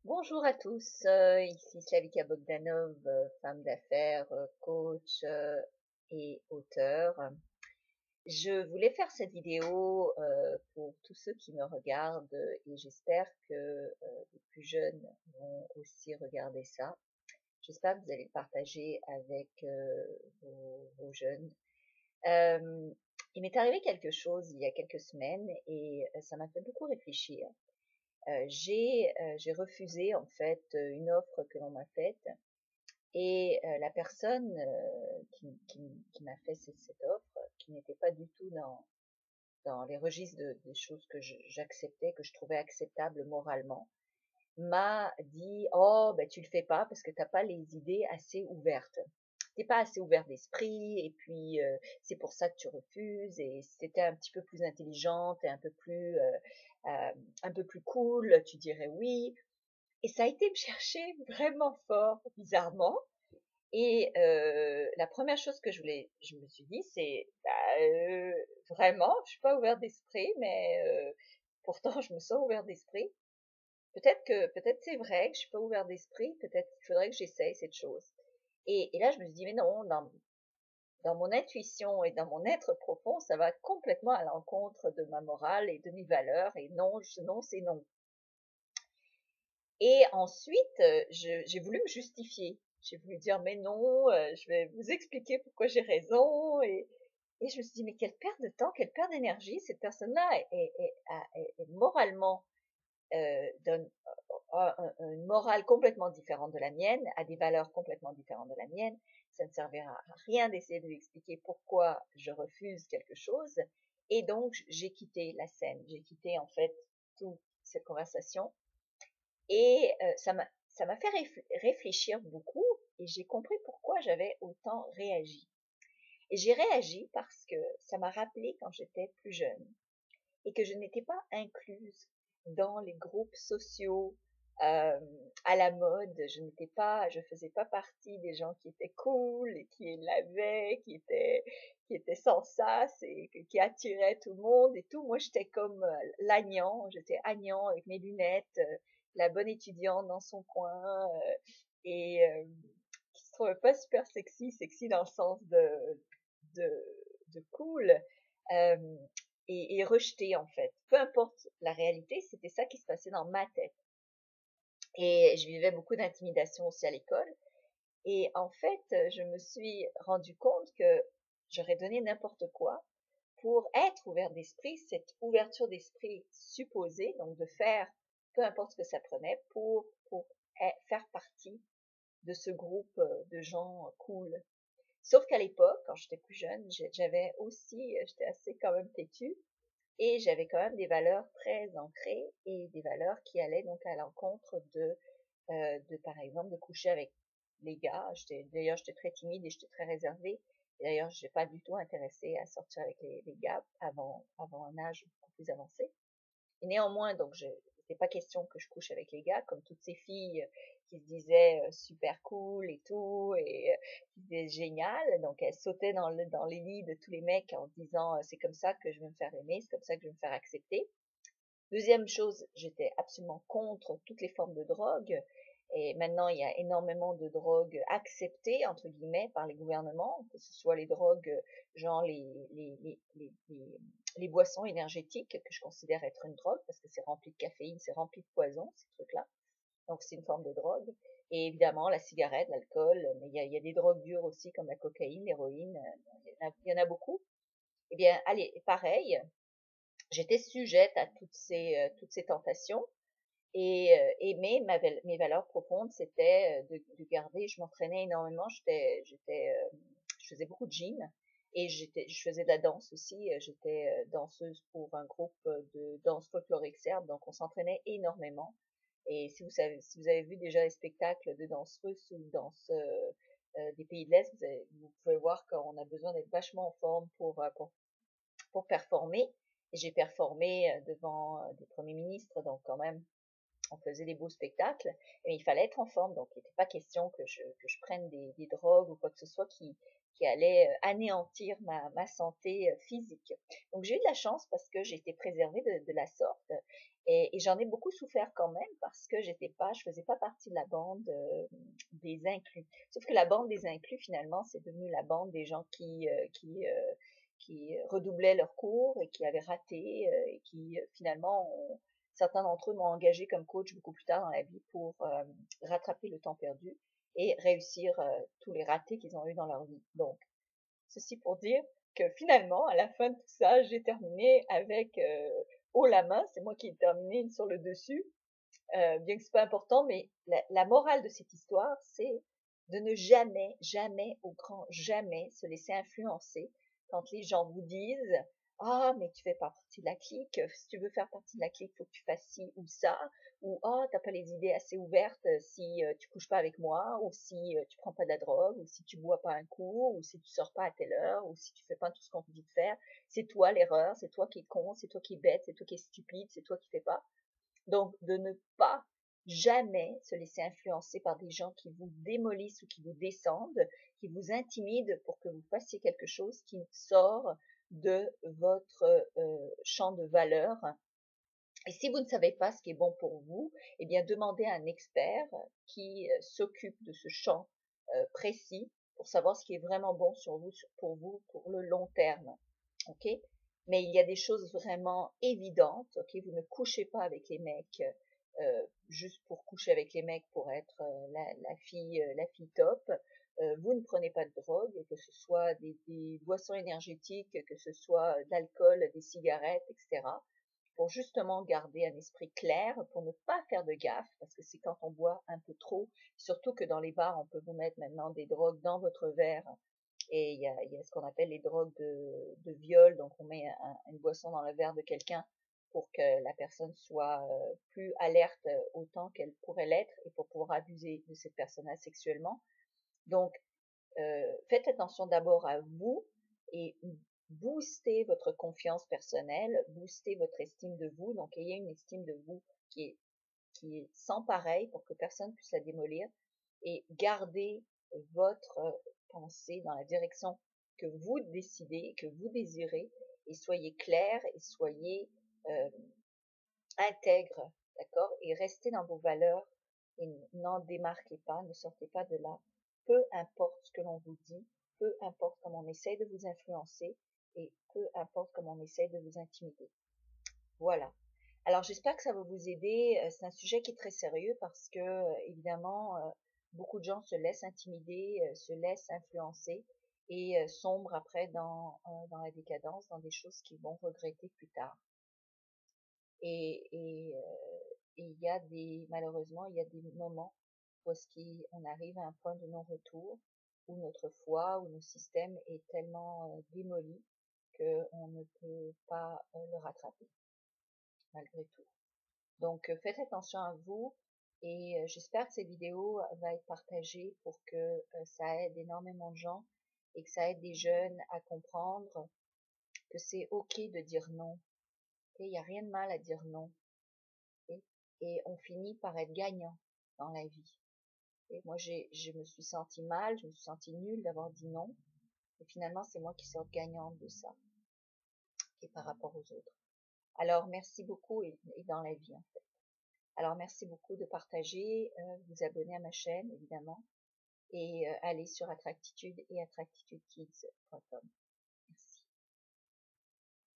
Bonjour à tous, ici Slavika Bogdanov, femme d'affaires, coach et auteur. Je voulais faire cette vidéo pour tous ceux qui me regardent et j'espère que les plus jeunes vont aussi regarder ça. J'espère que vous allez le partager avec vos jeunes. Il m'est arrivé quelque chose il y a quelques semaines et ça m'a fait beaucoup réfléchir. J'ai refusé en fait une offre que l'on m'a faite et la personne qui m'a fait cette offre, qui n'était pas du tout dans les registres des choses que j'acceptais, que je trouvais acceptables moralement, m'a dit: «Oh, ben tu le fais pas parce que t'as pas les idées assez ouvertes. T'es pas assez ouvert d'esprit et puis c'est pour ça que tu refuses et si t'étais un petit peu plus intelligente et un peu plus cool, tu dirais oui.» Et ça a été me chercher vraiment fort, bizarrement. Et la première chose que je me suis dit, c'est bah, vraiment, je suis pas ouverte d'esprit, mais pourtant je me sens ouverte d'esprit. Peut-être c'est vrai que je suis pas ouverte d'esprit. Peut-être qu'il faudrait que j'essaye cette chose. Et là, je me suis dit, mais non, dans mon intuition et dans mon être profond, ça va complètement à l'encontre de ma morale et de mes valeurs. Et non, non, c'est non. Et ensuite, j'ai voulu me justifier. J'ai voulu dire, mais non, je vais vous expliquer pourquoi j'ai raison. Et je me suis dit, mais quelle perte de temps, quelle perte d'énergie. Cette personne-là est moralement, donne une morale complètement différente de la mienne, a des valeurs complètement différentes de la mienne. Ça ne servira à rien d'essayer de lui expliquer pourquoi je refuse quelque chose. Et donc, j'ai quitté la scène. J'ai quitté, en fait, toute cette conversation et ça m'a fait réfléchir beaucoup et j'ai compris pourquoi j'avais autant réagi. Et j'ai réagi parce que ça m'a rappelé quand j'étais plus jeune et que je n'étais pas incluse dans les groupes sociaux euh, à la mode. Je faisais pas partie des gens qui étaient cool et qui l'avaient, qui étaient sans sas et qui attiraient tout le monde et tout. Moi, j'étais comme l'Agnant, j'étais Agnant avec mes lunettes, la bonne étudiante dans son coin et qui se trouvait pas super sexy dans le sens de, de cool. Euh, et rejeté en fait. Peu importe la réalité, c'était ça qui se passait dans ma tête. Et je vivais beaucoup d'intimidation aussi à l'école. Et en fait, je me suis rendu compte que j'aurais donné n'importe quoi pour être ouvert d'esprit, cette ouverture d'esprit supposée, donc de faire peu importe ce que ça prenait pour faire partie de ce groupe de gens cool. Sauf qu'à l'époque, quand j'étais plus jeune, j'étais assez quand même têtue. Et j'avais quand même des valeurs très ancrées et des valeurs qui allaient donc à l'encontre par exemple, de coucher avec les gars. D'ailleurs, j'étais très timide et j'étais très réservée. Et d'ailleurs, je n'étais pas du tout intéressée à sortir avec les gars avant un âge beaucoup plus avancé. Et néanmoins, c'était pas question que je couche avec les gars, comme toutes ces filles qui se disaient super cool et tout, et qui se disaient génial. Donc elles sautaient dans les lits de tous les mecs en disant c'est comme ça que je veux me faire aimer, c'est comme ça que je veux me faire accepter. Deuxième chose, j'étais absolument contre toutes les formes de drogue. Et maintenant, il y a énormément de drogues acceptées, entre guillemets, par les gouvernements, que ce soit les drogues, genre les boissons énergétiques, que je considère être une drogue, parce que c'est rempli de caféine, c'est rempli de poison, ces trucs-là. Donc, c'est une forme de drogue. Et évidemment, la cigarette, l'alcool, mais il y a des drogues dures aussi, comme la cocaïne, l'héroïne, il y en a beaucoup. Eh bien, allez, pareil, j'étais sujette à toutes ces tentations. Mes valeurs profondes, c'était de garder, je m'entraînais énormément, je faisais beaucoup de gym et je faisais de la danse aussi, j'étais danseuse pour un groupe de danse folklorique serbe, donc on s'entraînait énormément. Et si vous avez vu déjà les spectacles de danse russe ou de danse des pays de l'Est, vous pouvez voir qu'on a besoin d'être vachement en forme pour performer. Et j'ai performé devant des premiers ministres, donc quand même, on faisait des beaux spectacles, mais il fallait être en forme, donc il n'était pas question que je prenne des drogues ou quoi que ce soit qui allait anéantir ma santé physique. Donc j'ai eu de la chance parce que j'ai été préservée de la sorte et j'en ai beaucoup souffert quand même parce que je faisais pas partie de la bande des inclus. Sauf que la bande des inclus finalement c'est devenu la bande des gens qui redoublaient leurs cours et qui avaient raté et qui finalement certains d'entre eux m'ont engagé comme coach beaucoup plus tard dans la vie pour rattraper le temps perdu et réussir tous les ratés qu'ils ont eu dans leur vie. Donc, ceci pour dire que finalement, à la fin de tout ça, j'ai terminé avec haut la main. C'est moi qui ai terminé sur le dessus, bien que c'est pas important, mais la morale de cette histoire, c'est de ne jamais, jamais, au grand jamais, se laisser influencer quand les gens vous disent ah, mais tu fais pas partie de la clique. Si tu veux faire partie de la clique, faut que tu fasses ci ou ça. Ou oh, t'as pas les idées assez ouvertes si tu couches pas avec moi, ou si tu prends pas de la drogue, ou si tu bois pas un coup, ou si tu sors pas à telle heure, ou si tu fais pas tout ce qu'on te dit de faire. C'est toi l'erreur, c'est toi qui es con, c'est toi qui es bête, c'est toi qui es stupide, c'est toi qui fais pas. Donc, de ne pas jamais se laisser influencer par des gens qui vous démolissent ou qui vous descendent, qui vous intimident pour que vous fassiez quelque chose qui sort de votre champ de valeur. Et si vous ne savez pas ce qui est bon pour vous, eh bien, demandez à un expert qui s'occupe de ce champ précis pour savoir ce qui est vraiment bon pour vous, pour le long terme. Ok? Mais il y a des choses vraiment évidentes. Ok? Vous ne couchez pas avec les mecs juste pour coucher avec les mecs pour être la fille top. Vous ne prenez pas de drogue, que ce soit des boissons énergétiques, que ce soit de l'alcool, des cigarettes, etc. Pour justement garder un esprit clair, pour ne pas faire de gaffe, parce que c'est quand on boit un peu trop, surtout que dans les bars, on peut vous mettre maintenant des drogues dans votre verre, et il y a ce qu'on appelle les drogues de viol, donc on met une boisson dans le verre de quelqu'un pour que la personne soit plus alerte autant qu'elle pourrait l'être et pour pouvoir abuser de cette personne-là sexuellement. Donc, faites attention d'abord à vous et boostez votre confiance personnelle, boostez votre estime de vous. Donc, ayez une estime de vous qui est sans pareil pour que personne puisse la démolir et gardez votre pensée dans la direction que vous décidez, que vous désirez et soyez clair et soyez intègre, d'accord? Et restez dans vos valeurs et n'en démarquez pas, ne sortez pas de là. Peu importe ce que l'on vous dit, peu importe comment on essaye de vous influencer et peu importe comment on essaye de vous intimider. Voilà. Alors j'espère que ça va vous aider. C'est un sujet qui est très sérieux parce que évidemment beaucoup de gens se laissent intimider, se laissent influencer et sombrent après dans la décadence, dans des choses qu'ils vont regretter plus tard. Et il y a malheureusement, il y a des moments où on arrive à un point de non-retour, où notre foi, où nos systèmes est tellement démoli qu'on ne peut pas le rattraper, malgré tout. Donc, faites attention à vous et j'espère que cette vidéo va être partagée pour que ça aide énormément de gens et que ça aide des jeunes à comprendre que c'est ok de dire non. Il n'y a rien de mal à dire non. Et on finit par être gagnant dans la vie. Et moi, je me suis sentie mal, je me suis sentie nulle d'avoir dit non. Et finalement, c'est moi qui sors gagnante de ça. Et par rapport aux autres. Alors, merci beaucoup et dans la vie, en fait. Alors, merci beaucoup de partager, vous abonner à ma chaîne, évidemment. Et aller sur Attractitude et attractitudekids.com.